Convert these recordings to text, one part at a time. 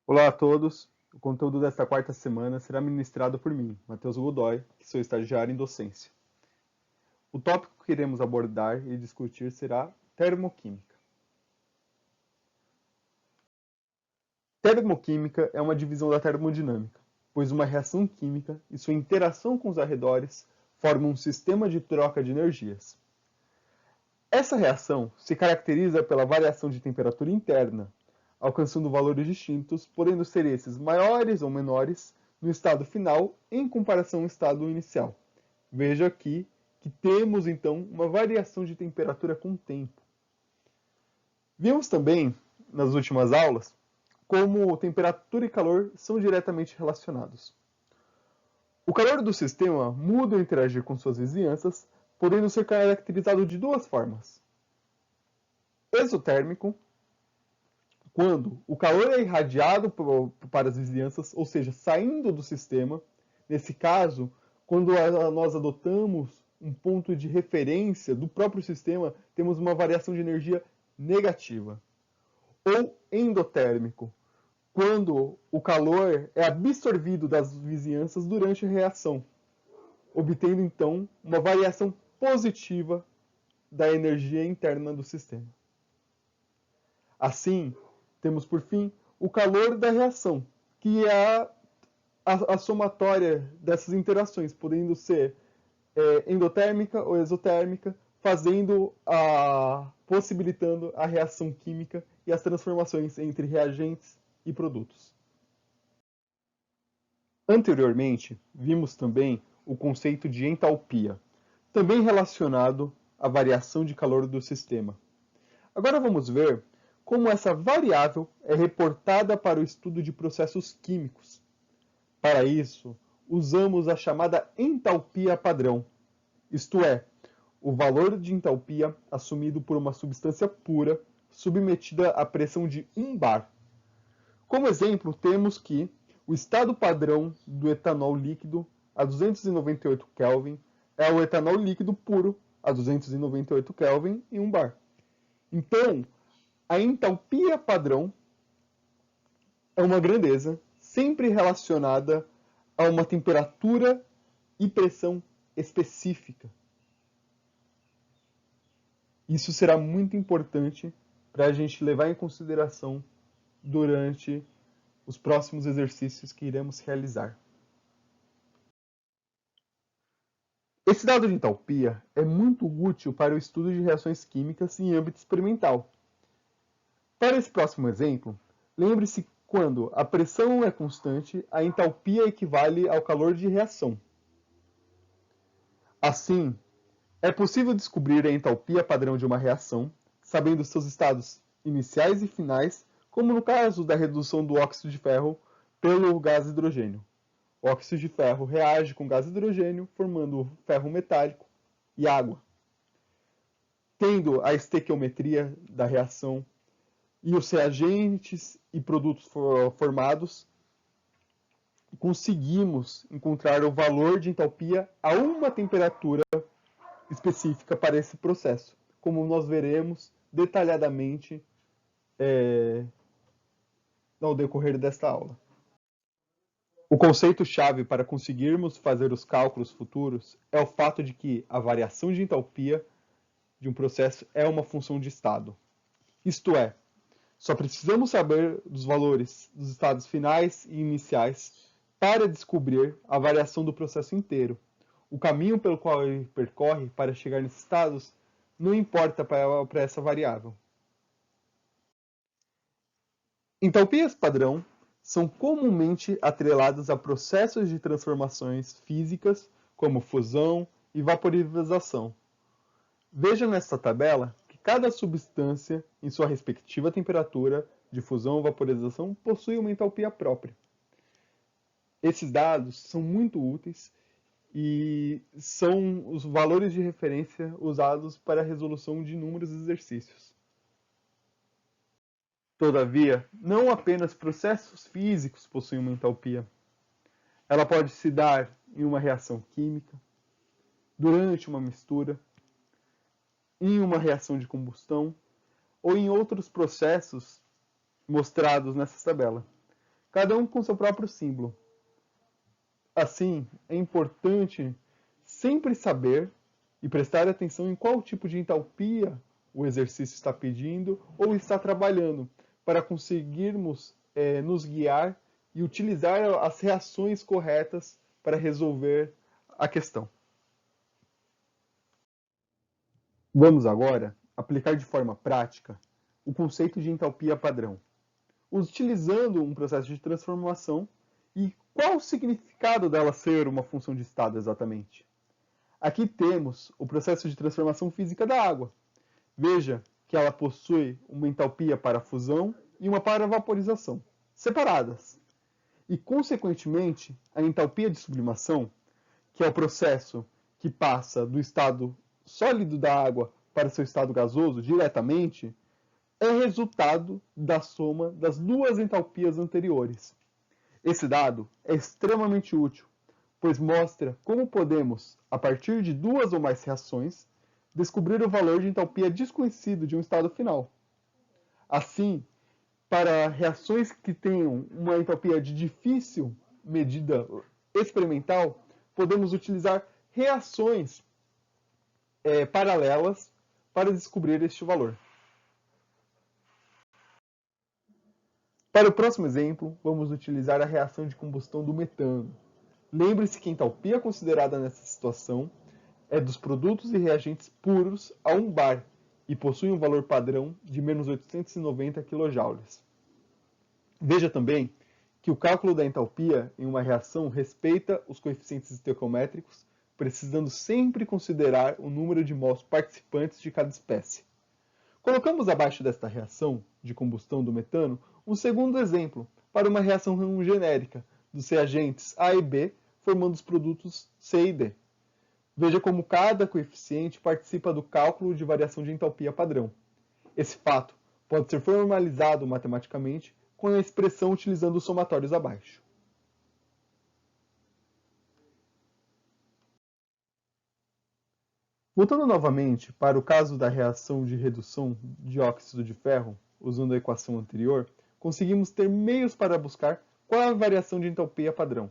Olá a todos. O conteúdo desta quarta semana será ministrado por mim, Matheus Godoy, que sou estagiário em docência. O tópico que iremos abordar e discutir será termoquímica. Termoquímica é uma divisão da termodinâmica, pois uma reação química e sua interação com os arredores formam um sistema de troca de energias. Essa reação se caracteriza pela variação de temperatura interna, alcançando valores distintos, podendo ser esses maiores ou menores no estado final em comparação ao estado inicial. Veja aqui que temos então uma variação de temperatura com o tempo. Vimos também, nas últimas aulas, como temperatura e calor são diretamente relacionados. O calor do sistema muda ao interagir com suas vizinhanças, podendo ser caracterizado de duas formas. Exotérmico, quando o calor é irradiado para as vizinhanças, ou seja, saindo do sistema. Nesse caso, quando nós adotamos um ponto de referência do próprio sistema, temos uma variação de energia negativa. Ou endotérmico, quando o calor é absorvido das vizinhanças durante a reação, obtendo então uma variação positiva da energia interna do sistema. Assim, temos por fim o calor da reação, que é a somatória dessas interações, podendo ser endotérmica ou exotérmica, possibilitando a reação química e as transformações entre reagentes e produtos. Anteriormente, vimos também o conceito de entalpia, também relacionado à variação de calor do sistema. Agora vamos ver como essa variável é reportada para o estudo de processos químicos. Para isso, usamos a chamada entalpia padrão, isto é, o valor de entalpia assumido por uma substância pura submetida à pressão de 1 bar. Como exemplo, temos que o estado padrão do etanol líquido a 298 Kelvin é o etanol líquido puro a 298 Kelvin em 1 bar. Então, a entalpia padrão é uma grandeza sempre relacionada a uma temperatura e pressão específica. Isso será muito importante para a gente levar em consideração durante os próximos exercícios que iremos realizar. Esse dado de entalpia é muito útil para o estudo de reações químicas em âmbito experimental. Para esse próximo exemplo, lembre-se quando a pressão é constante, a entalpia equivale ao calor de reação. Assim, é possível descobrir a entalpia padrão de uma reação, sabendo seus estados iniciais e finais, como no caso da redução do óxido de ferro pelo gás hidrogênio. O óxido de ferro reage com gás hidrogênio, formando ferro metálico e água. Tendo a estequiometria da reação e os reagentes e produtos formados, conseguimos encontrar o valor de entalpia a uma temperatura específica para esse processo, como nós veremos detalhadamente ao decorrer desta aula. O conceito-chave para conseguirmos fazer os cálculos futuros é o fato de que a variação de entalpia de um processo é uma função de estado. Isto é, só precisamos saber dos valores dos estados finais e iniciais para descobrir a variação do processo inteiro. O caminho pelo qual ele percorre para chegar nesses estados não importa para essa variável. Entalpias padrão são comumente atreladas a processos de transformações físicas, como fusão e vaporização. Veja nesta tabela que cada substância, em sua respectiva temperatura de fusão ou vaporização, possui uma entalpia própria. Esses dados são muito úteis e são os valores de referência usados para a resolução de inúmeros exercícios. Todavia, não apenas processos físicos possuem uma entalpia. Ela pode se dar em uma reação química, durante uma mistura, em uma reação de combustão ou em outros processos mostrados nessa tabela. cada um com seu próprio símbolo. Assim, é importante sempre saber e prestar atenção em qual tipo de entalpia o exercício está pedindo ou está trabalhando, para conseguirmos nos guiar e utilizar as reações corretas para resolver a questão. Vamos agora aplicar de forma prática o conceito de entalpia padrão, utilizando um processo de transformação e qual o significado dela ser uma função de estado exatamente. Aqui temos o processo de transformação física da água. Veja que ela possui uma entalpia para fusão e uma para vaporização, separadas. E, consequentemente, a entalpia de sublimação, que é o processo que passa do estado sólido da água para seu estado gasoso diretamente, é resultado da soma das duas entalpias anteriores. Esse dado é extremamente útil, pois mostra como podemos, a partir de duas ou mais reações, descobrir o valor de entalpia desconhecido de um estado final. Assim, para reações que tenham uma entalpia de difícil medida experimental, podemos utilizar reações paralelas para descobrir este valor. Para o próximo exemplo, vamos utilizar a reação de combustão do metano. Lembre-se que a entalpia considerada nessa situação é dos produtos e reagentes puros a 1 bar e possui um valor padrão de menos 890 kJ. Veja também que o cálculo da entalpia em uma reação respeita os coeficientes estequiométricos, precisando sempre considerar o número de mols participantes de cada espécie. Colocamos abaixo desta reação de combustão do metano um segundo exemplo para uma reação genérica dos reagentes A e B formando os produtos C e D. Veja como cada coeficiente participa do cálculo de variação de entalpia padrão. Esse fato pode ser formalizado matematicamente com a expressão utilizando os somatórios abaixo. Voltando novamente para o caso da reação de redução de óxido de ferro, usando a equação anterior, conseguimos ter meios para buscar qual é a variação de entalpia padrão.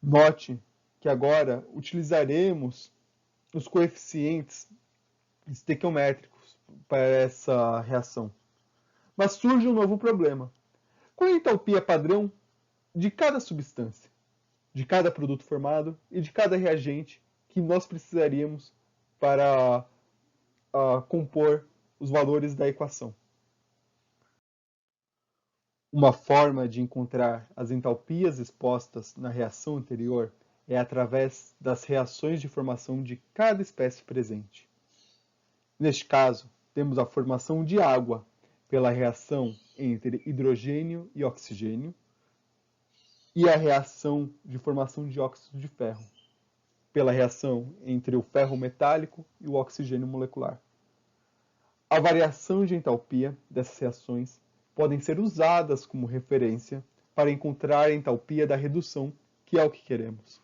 Note que agora utilizaremos os coeficientes estequiométricos para essa reação. Mas surge um novo problema. Qual é a entalpia padrão de cada substância, de cada produto formado e de cada reagente que nós precisaríamos para compor os valores da equação? Uma forma de encontrar as entalpias expostas na reação anterior é através das reações de formação de cada espécie presente. Neste caso, temos a formação de água pela reação entre hidrogênio e oxigênio e a reação de formação de óxido de ferro pela reação entre o ferro metálico e o oxigênio molecular. A variação de entalpia dessas reações podem ser usadas como referência para encontrar a entalpia da redução, que é o que queremos.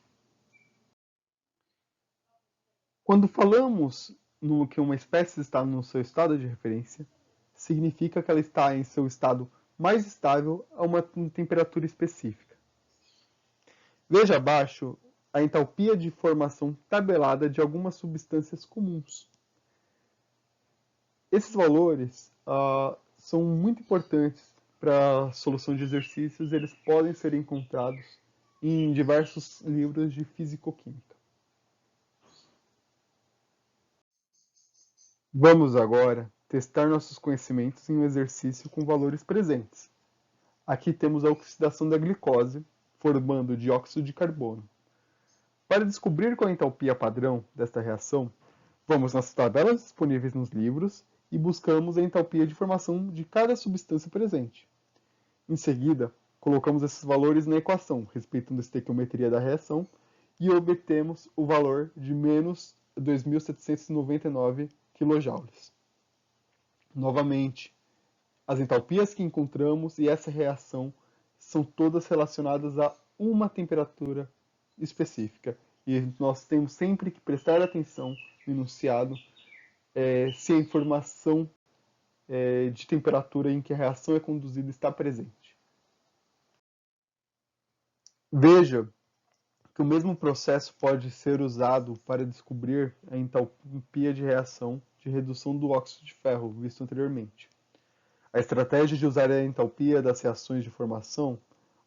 Quando falamos no que uma espécie está no seu estado de referência, significa que ela está em seu estado mais estável a uma temperatura específica. Veja abaixo a entalpia de formação tabelada de algumas substâncias comuns. Esses valores são muito importantes para a solução de exercícios, eles podem ser encontrados em diversos livros de fisicoquímica. Vamos agora testar nossos conhecimentos em um exercício com valores presentes. Aqui temos a oxidação da glicose, formando dióxido de carbono. Para descobrir qual é a entalpia padrão desta reação, vamos nas tabelas disponíveis nos livros e buscamos a entalpia de formação de cada substância presente. Em seguida, colocamos esses valores na equação, respeitando a estequiometria da reação, e obtemos o valor de menos 2.799 kJ. Novamente, as entalpias que encontramos e essa reação são todas relacionadas a uma temperatura específica. E nós temos sempre que prestar atenção no enunciado se a informação de temperatura em que a reação é conduzida está presente. Veja que o mesmo processo pode ser usado para descobrir a entalpia de reação de redução do óxido de ferro, visto anteriormente. A estratégia de usar a entalpia das reações de formação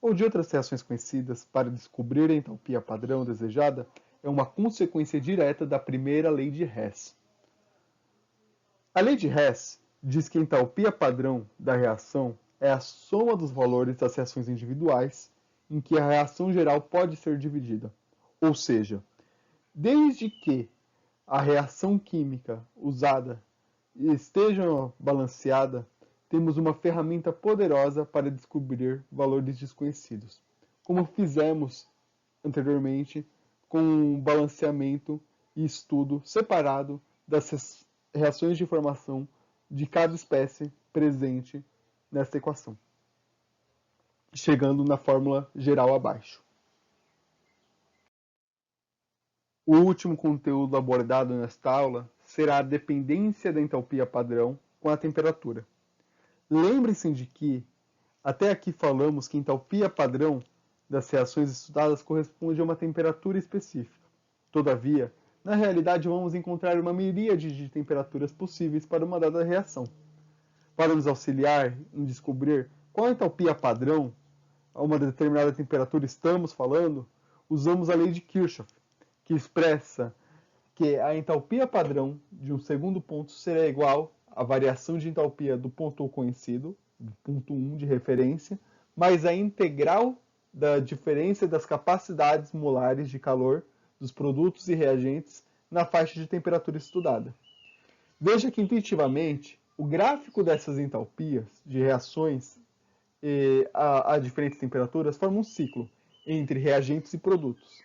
ou de outras reações conhecidas para descobrir a entalpia padrão desejada é uma consequência direta da primeira lei de Hess. A lei de Hess diz que a entalpia padrão da reação é a soma dos valores das reações individuais em que a reação geral pode ser dividida. Ou seja, desde que a reação química usada esteja balanceada, temos uma ferramenta poderosa para descobrir valores desconhecidos, como fizemos anteriormente com o balanceamento e estudo separado das reações de formação de cada espécie presente nesta equação, chegando na fórmula geral abaixo. O último conteúdo abordado nesta aula será a dependência da entalpia padrão com a temperatura. Lembre-se de que, até aqui falamos que a entalpia padrão das reações estudadas corresponde a uma temperatura específica. Todavia, na realidade vamos encontrar uma miríade de temperaturas possíveis para uma dada reação. Para nos auxiliar em descobrir qual a entalpia padrão a uma determinada temperatura estamos falando, usamos a lei de Kirchhoff, que expressa que a entalpia padrão de um segundo ponto será igual à variação de entalpia do ponto conhecido, do ponto 1 de referência, mais a integral da diferença das capacidades molares de calor dos produtos e reagentes na faixa de temperatura estudada. Veja que, intuitivamente, o gráfico dessas entalpias de reações a diferentes temperaturas forma um ciclo entre reagentes e produtos.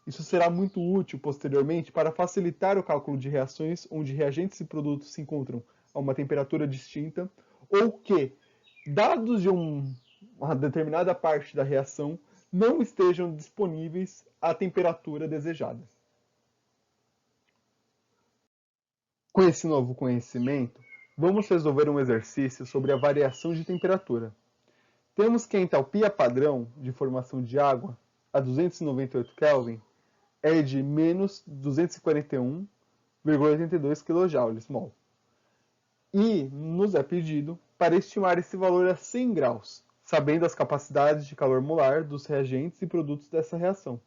Isso será muito útil posteriormente para facilitar o cálculo de reações onde reagentes e produtos se encontram a uma temperatura distinta ou que dados de uma determinada parte da reação não estejam disponíveis à temperatura desejada. Com esse novo conhecimento, vamos resolver um exercício sobre a variação de temperatura. Temos que a entalpia padrão de formação de água a 298 Kelvin é de menos 241,82 kJ/mol. E nos é pedido para estimar esse valor a 100 graus, sabendo as capacidades de calor molar dos reagentes e produtos dessa reação.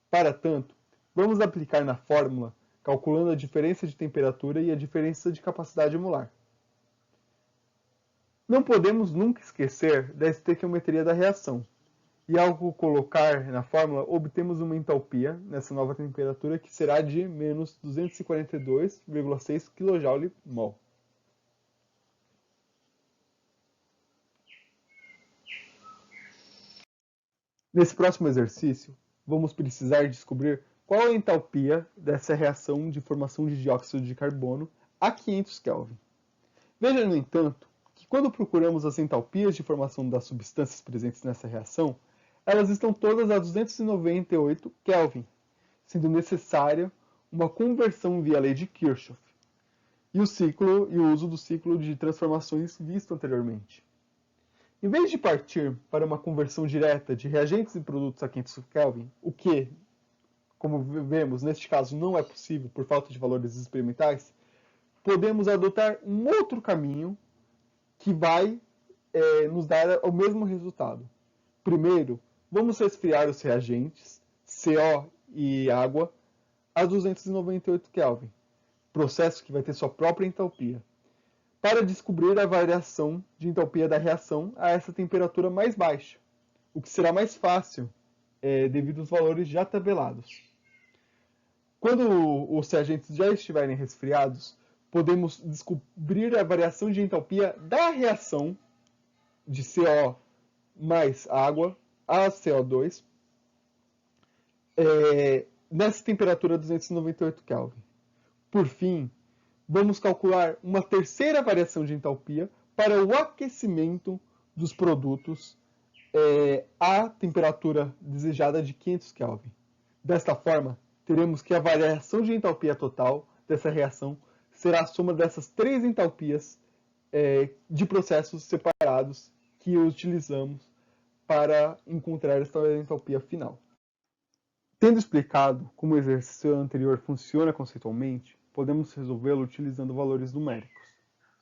Para tanto, vamos aplicar na fórmula, calculando a diferença de temperatura e a diferença de capacidade molar. Não podemos nunca esquecer da estequiometria da reação. E ao colocar na fórmula, obtemos uma entalpia nessa nova temperatura que será de menos 242,6 kJ/mol. Nesse próximo exercício, vamos precisar descobrir qual é a entalpia dessa reação de formação de dióxido de carbono a 500 Kelvin. Veja, no entanto, que quando procuramos as entalpias de formação das substâncias presentes nessa reação, elas estão todas a 298 Kelvin, sendo necessária uma conversão via lei de Kirchhoff e o uso do ciclo de transformações visto anteriormente. Em vez de partir para uma conversão direta de reagentes e produtos a 500 Kelvin, o que, como vemos, neste caso não é possível por falta de valores experimentais, podemos adotar um outro caminho que vai nos dar o mesmo resultado. Primeiro, vamos resfriar os reagentes, CO e água, a 298 Kelvin, processo que vai ter sua própria entalpia, para descobrir a variação de entalpia da reação a essa temperatura mais baixa, o que será mais fácil devido aos valores já tabelados. Quando os reagentes já estiverem resfriados, podemos descobrir a variação de entalpia da reação de CO mais água a CO2 nessa temperatura 298 Kelvin. Por fim, vamos calcular uma terceira variação de entalpia para o aquecimento dos produtos à temperatura desejada de 500 Kelvin. Desta forma, teremos que a variação de entalpia total dessa reação será a soma dessas três entalpias de processos separados que utilizamos para encontrar essa entalpia final. Tendo explicado como o exercício anterior funciona conceitualmente, podemos resolvê-lo utilizando valores numéricos.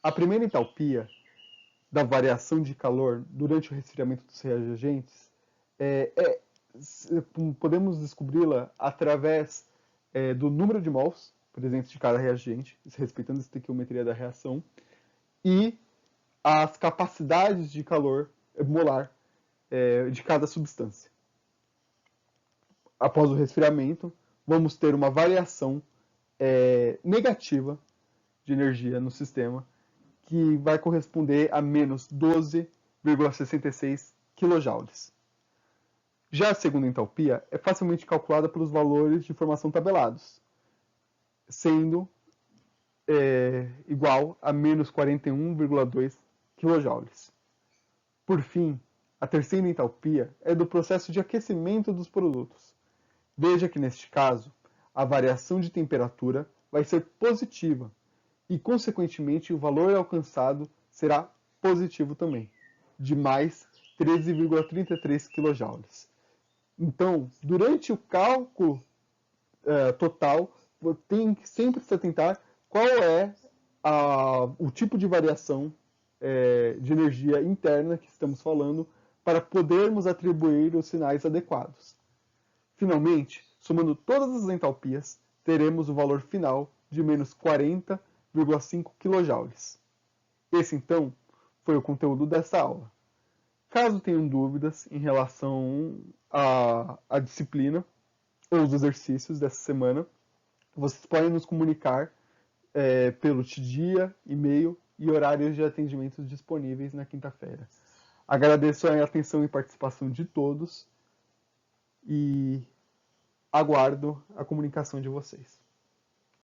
A primeira entalpia da variação de calor durante o resfriamento dos reagentes podemos descobri-la através do número de mols presentes de cada reagente, respeitando a estequiometria da reação, e as capacidades de calor molar de cada substância. Após o resfriamento, vamos ter uma variação negativa de energia no sistema, que vai corresponder a menos 12,66 kJ. Já a segunda entalpia é facilmente calculada pelos valores de formação tabelados, sendo igual a menos 41,2 kJ. Por fim, a terceira entalpia é do processo de aquecimento dos produtos. Veja que, neste caso, a variação de temperatura vai ser positiva e, consequentemente, o valor alcançado será positivo também, de mais 13,33 kJ. Então, durante o cálculo total, tem que sempre se atentar qual é o tipo de variação de energia interna que estamos falando para podermos atribuir os sinais adequados. Finalmente, somando todas as entalpias, teremos o valor final de menos 40,5 kJ. Esse, então, foi o conteúdo dessa aula. Caso tenham dúvidas em relação à disciplina ou os exercícios dessa semana, vocês podem nos comunicar pelo dia, e-mail e horários de atendimento disponíveis na quinta-feira. Agradeço a atenção e participação de todos e aguardo a comunicação de vocês.